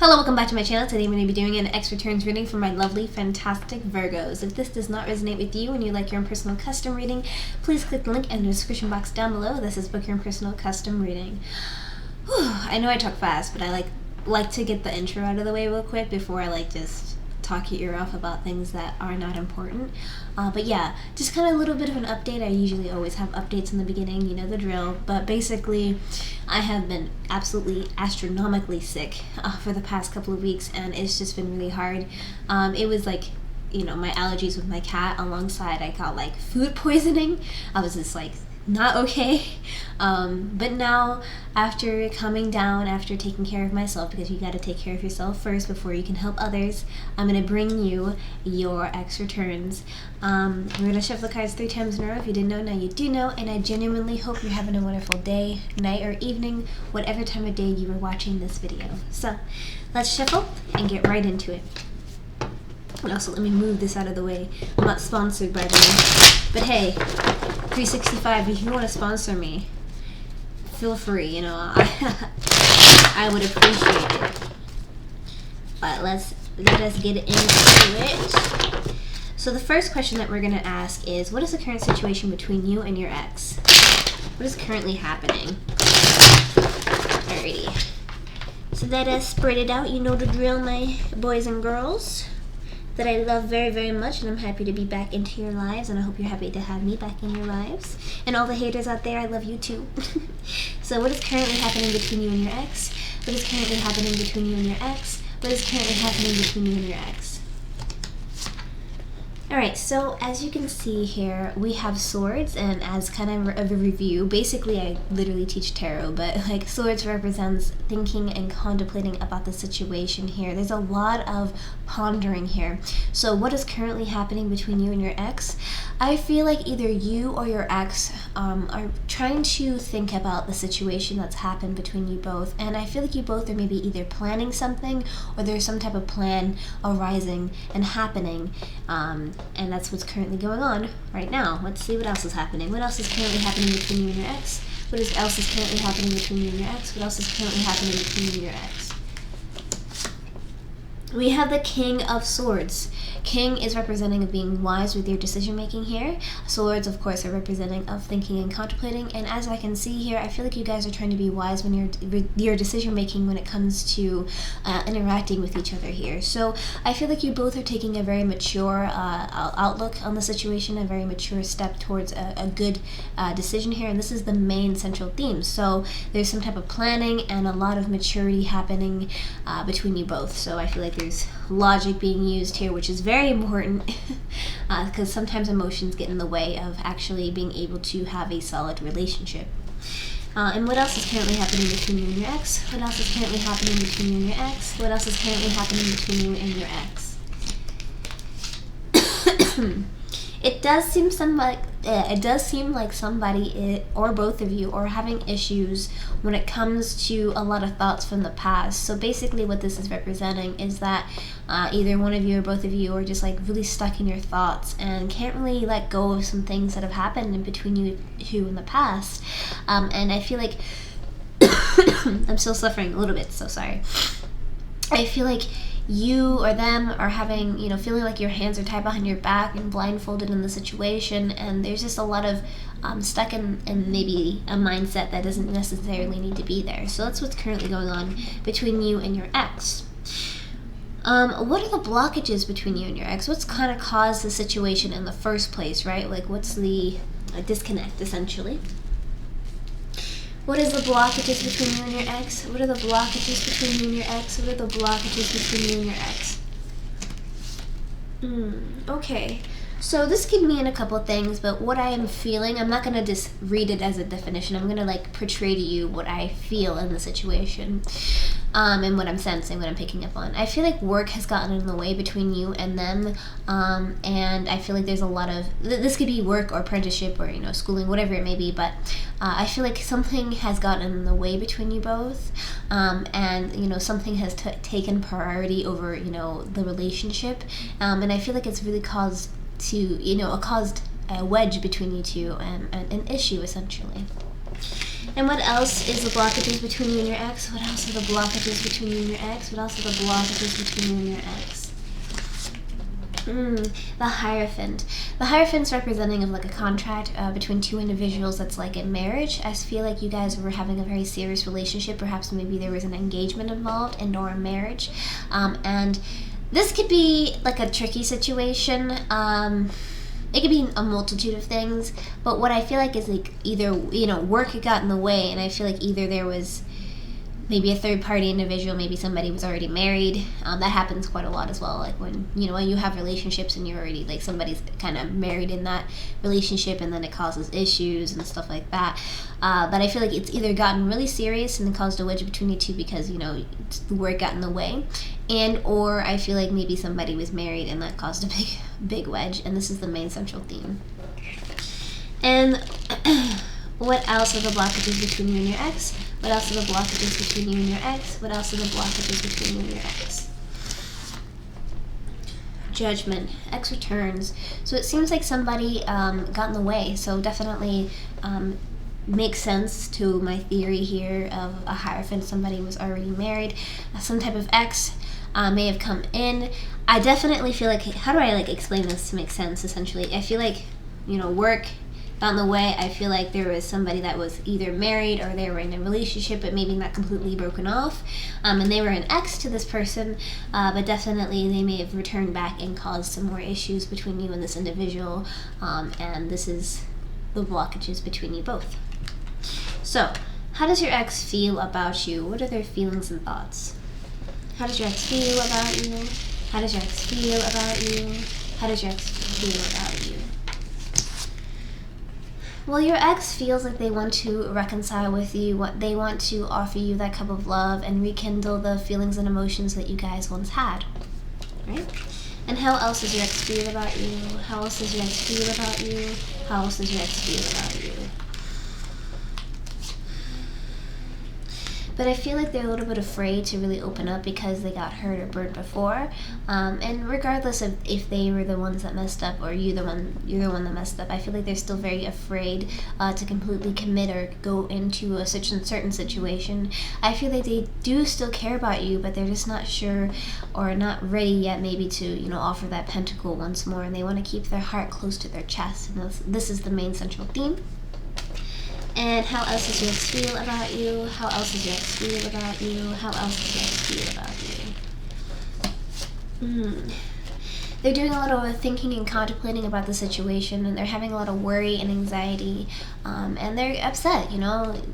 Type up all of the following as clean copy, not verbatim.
Hello, welcome back to my channel. Today I'm going to be doing an X returns reading for my lovely, fantastic Virgos. If this does not resonate with you and you like your own personal custom reading, please click the link in the description box down below. This is Book Your Own Personal Custom Reading. Whew, I know I talk fast, but I like to get the intro out of the way real quick before I just talk your ear off about things that are not important. But yeah, just kind of a little bit of an update. I usually always have updates in the beginning, you know the drill. But basically, I have been absolutely astronomically sick for the past couple of weeks, and it's just been really hard. It was my allergies with my cat alongside I got food poisoning. I was just not okay. But now, after coming down, after taking care of myself, because you got to take care of yourself first before you can help others, I'm going to bring you your X returns. We're going to shuffle the cards 3 times in a row. If you didn't know, now you do know, and I genuinely hope you're having a wonderful day, night, or evening, whatever time of day you are watching this video. So, let's shuffle and get right into it. And also, let me move this out of the way. I'm not sponsored by them, but hey, 365, if you want to sponsor me, feel free, I would appreciate it. But let us get into it. So the first question that we're going to ask is, what is the current situation between you and your ex? What is currently happening? Alrighty. So let us spread it out. You know the drill, my boys and girls, that I love very, very much, and I'm happy to be back into your lives, and I hope you're happy to have me back in your lives. And all the haters out there, I love you too. So what is currently happening between you and your ex? What is currently happening between you and your ex? What is currently happening between you and your ex? Alright, so as you can see here, we have swords, and as kind of a review, basically I literally teach tarot, but swords represents thinking and contemplating about the situation here. There's a lot of pondering here. So what is currently happening between you and your ex? I feel like either you or your ex are trying to think about the situation that's happened between you both, and I feel like you both are maybe either planning something or there's some type of plan arising and happening, and that's what's currently going on right now. Let's see what else is happening. What else is currently happening between you and your ex? What else is currently happening between you and your ex? What else is currently happening between you and your ex? We have the King of Swords. King is representing of being wise with your decision making here. Swords, of course, are representing of thinking and contemplating. And as I can see here, I feel like you guys are trying to be wise when your decision making when it comes to interacting with each other here. So I feel like you both are taking a very mature outlook on the situation, a very mature step towards a good decision here. And this is the main central theme. So there's some type of planning and a lot of maturity happening between you both. So I feel like there's logic being used here, which is very important because sometimes emotions get in the way of actually being able to have a solid relationship. And what else is currently happening between you and your ex? What else is currently happening between you and your ex? What else is currently happening between you and your ex? It does seem like somebody or both of you are having issues when it comes to a lot of thoughts from the past. So basically what this is representing is that either one of you or both of you are just really stuck in your thoughts and can't really let go of some things that have happened in between you two in the past. And I feel like I'm still suffering a little bit, so sorry. I feel like you or them are having, feeling like your hands are tied behind your back and blindfolded in the situation, and there's just a lot of stuck in maybe a mindset that doesn't necessarily need to be there. So that's what's currently going on between you and your ex. What are the blockages between you and your ex? What's kind of caused the situation in the first place, right? What's the disconnect, essentially? What is the blockages between you and your ex? What are the blockages between you and your ex? What are the blockages between you and your ex? Okay. So this could mean a couple of things, but what I am feeling, I'm not going to just read it as a definition. I'm going to portray to you what I feel in the situation. And what I'm sensing, what I'm picking up on. I feel like work has gotten in the way between you and them, and I feel like there's a lot of, this could be work or apprenticeship or, schooling, whatever it may be, but I feel like something has gotten in the way between you both, and, something has taken priority over, the relationship, and I feel like it's really caused a wedge between you two and an issue, essentially. And what else is the blockages between you and your ex? What else are the blockages between you and your ex? What else are the blockages between you and your ex? The Hierophant. The Hierophant's representing of like a contract between two individuals that's like in marriage. I feel like you guys were having a very serious relationship. Perhaps maybe there was an engagement involved and or a marriage. And this could be like a tricky situation. It could be a multitude of things. But what I feel like is like either, work had got in the way, and I feel like either there was maybe a third party individual, maybe somebody was already married. That happens quite a lot as well. Like when you have relationships and you're already like somebody's kind of married in that relationship, and then it causes issues and stuff like that. But I feel like it's either gotten really serious and caused a wedge between you two because the work got in the way, and or I feel like maybe somebody was married and that caused a big wedge. And this is the main central theme. And what else are the blockages between you and your ex? What else are the blockages between you and your ex? What else are the blockages between you and your ex? Judgment. Ex returns. So it seems like somebody got in the way. So definitely makes sense to my theory here of a Hierophant. Somebody was already married. Some type of ex may have come in. I definitely feel like, how do I explain this to make sense? Essentially, I feel like work on the way. I feel like there was somebody that was either married or they were in a relationship, but maybe not completely broken off, and they were an ex to this person, but definitely they may have returned back and caused some more issues between you and this individual, and this is the blockages between you both. So how does your ex feel about you? What are their feelings and thoughts? How does your ex feel about you? How does your ex feel about you? How does your ex feel about you? Well, your ex feels like they want to reconcile with you. What they want to offer you that cup of love and rekindle the feelings and emotions that you guys once had, right? And how else does your ex feel about you? How else does your ex feel about you? How else does your ex feel about you? But I feel like they're a little bit afraid to really open up because they got hurt or burnt before. And regardless of if they were the ones that messed up or you're the one that messed up, I feel like they're still very afraid to completely commit or go into a certain situation. I feel like they do still care about you, but they're just not sure or not ready yet maybe to offer that pentacle once more, and they want to keep their heart close to their chest. And this is the main central theme. And how else does your ex feel about you? How else does your ex feel about you? How else does your ex feel about you? They're doing a lot of thinking and contemplating about the situation, and they're having a lot of worry and anxiety, and they're upset.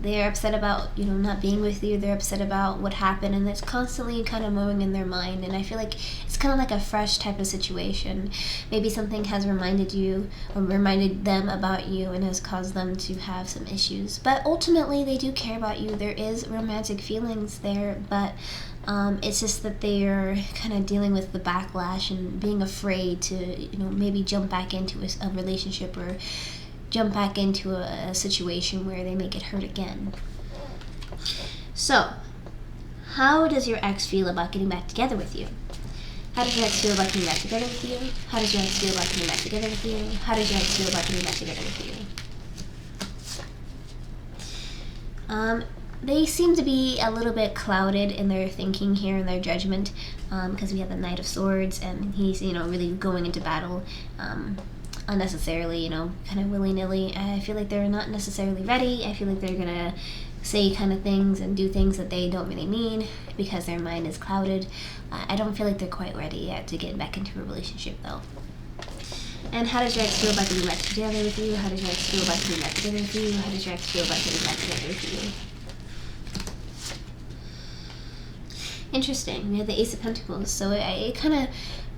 They're upset about not being with you. They're upset about what happened, and it's constantly kind of mowing in their mind. And I feel like it's kind of like a fresh type of situation. Maybe something has reminded you or reminded them about you and has caused them to have some issues. But ultimately, they do care about you. There is romantic feelings there, but it's just that they are kind of dealing with the backlash and being afraid to, maybe jump back into a relationship or jump back into a situation where they may get hurt again. So, how does your ex feel about getting back together with you? How does your ex feel about getting back together with you? How does your ex feel about getting back together with you? How does your ex feel about getting back together with you? They seem to be a little bit clouded in their thinking here and their judgment, because we have the Knight of Swords, and he's, really going into battle unnecessarily, kind of willy-nilly. I feel like they're not necessarily ready. I feel like they're gonna say kind of things and do things that they don't really mean because their mind is clouded. I don't feel like they're quite ready yet to get back into a relationship, though. And how does your ex feel about getting back together with you? How does your ex feel about getting back together with you? How does your ex feel about getting back together with you? Interesting. We have the Ace of Pentacles, so it kind of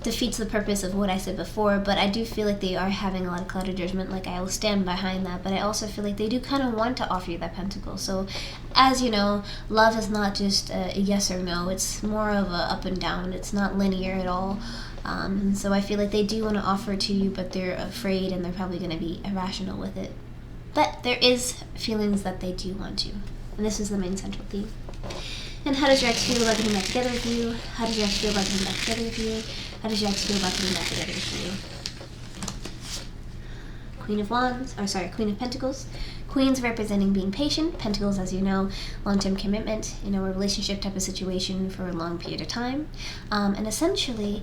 defeats the purpose of what I said before, but I do feel like they are having a lot of clouded judgment. Like, I will stand behind that, but I also feel like they do kind of want to offer you that pentacle. So, as you know, love is not just a yes or no. It's more of a up and down. It's not linear at all. And so I feel like they do want to offer it to you, but they're afraid and they're probably going to be irrational with it. But there is feelings that they do want to, and this is the main central theme. And how does your ex feel about getting back together with you? How does your ex feel about getting back together with you? How does your ex feel about getting back together with you? Queen of Pentacles, Queens representing being patient. Pentacles, as you know, long-term commitment, a relationship type of situation for a long period of time. And essentially,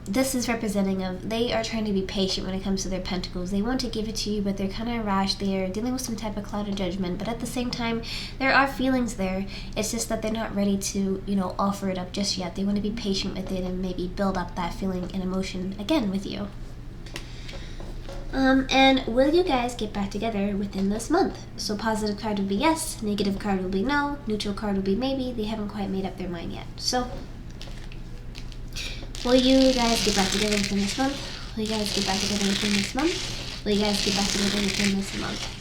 this is representing of they are trying to be patient when it comes to their pentacles. They want to give it to you, but they're kind of rash. They're dealing with some type of cloud of judgment, but at the same time, there are feelings there. It's just that they're not ready to, offer it up just yet. They want to be patient with it and maybe build up that feeling and emotion again with you. And will you guys get back together within this month? So positive card would be yes, negative card will be no, neutral card will be maybe. They haven't quite made up their mind yet. So will you guys get back together within this month? Will you guys get back together within this month? Will you guys get back together within this month?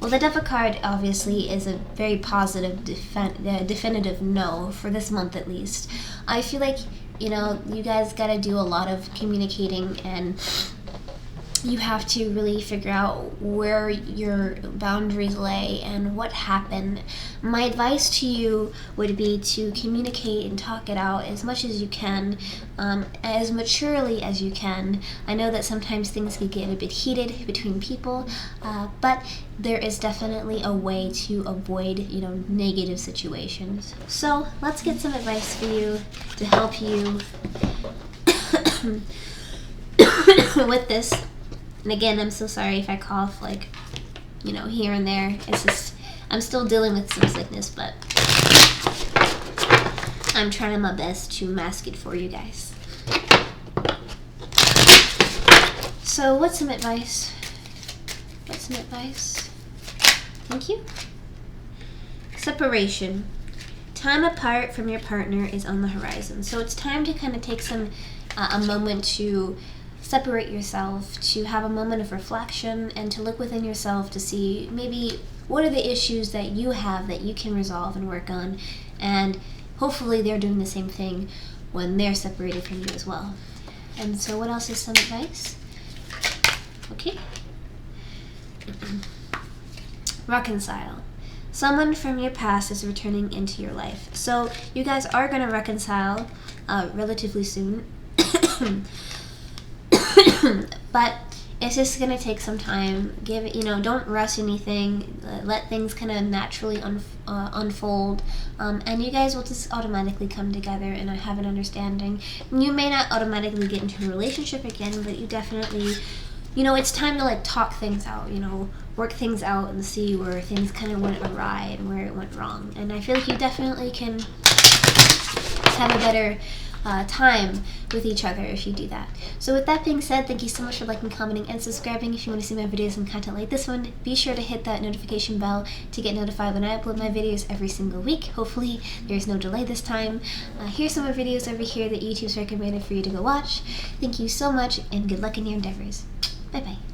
Well, the Devil card obviously is a very positive, definitive no for this month at least. I feel like, you guys got to do a lot of communicating, and you have to really figure out where your boundaries lay and what happened. My advice to you would be to communicate and talk it out as much as you can, as maturely as you can. I know that sometimes things can get a bit heated between people, but there is definitely a way to avoid, negative situations. So let's get some advice for you to help you with this. And again, I'm so sorry if I cough, here and there. It's just, I'm still dealing with some sickness, but I'm trying my best to mask it for you guys. So, what's some advice? Thank you. Separation. Time apart from your partner is on the horizon. So, it's time to kind of take a moment to separate yourself, to have a moment of reflection, and to look within yourself to see maybe what are the issues that you have that you can resolve and work on, and hopefully they're doing the same thing when they're separated from you as well. And so what else is some advice? Okay. Reconcile. Someone from your past is returning into your life. So you guys are going to reconcile relatively soon. But it's just going to take some time. Don't rush anything. Let things kind of naturally unfold. And you guys will just automatically come together and have an understanding. You may not automatically get into a relationship again, but you definitely, it's time to talk things out, work things out and see where things kind of went awry and where it went wrong. And I feel like you definitely can have a better time with each other if you do that. So with that being said, thank you so much for liking, commenting, and subscribing. If you want to see my videos and content like this one, be sure to hit that notification bell to get notified when I upload my videos every single week. Hopefully there's no delay this time. Here's some more videos over here that YouTube's recommended for you to go watch. Thank you so much, and good luck in your endeavors. Bye bye.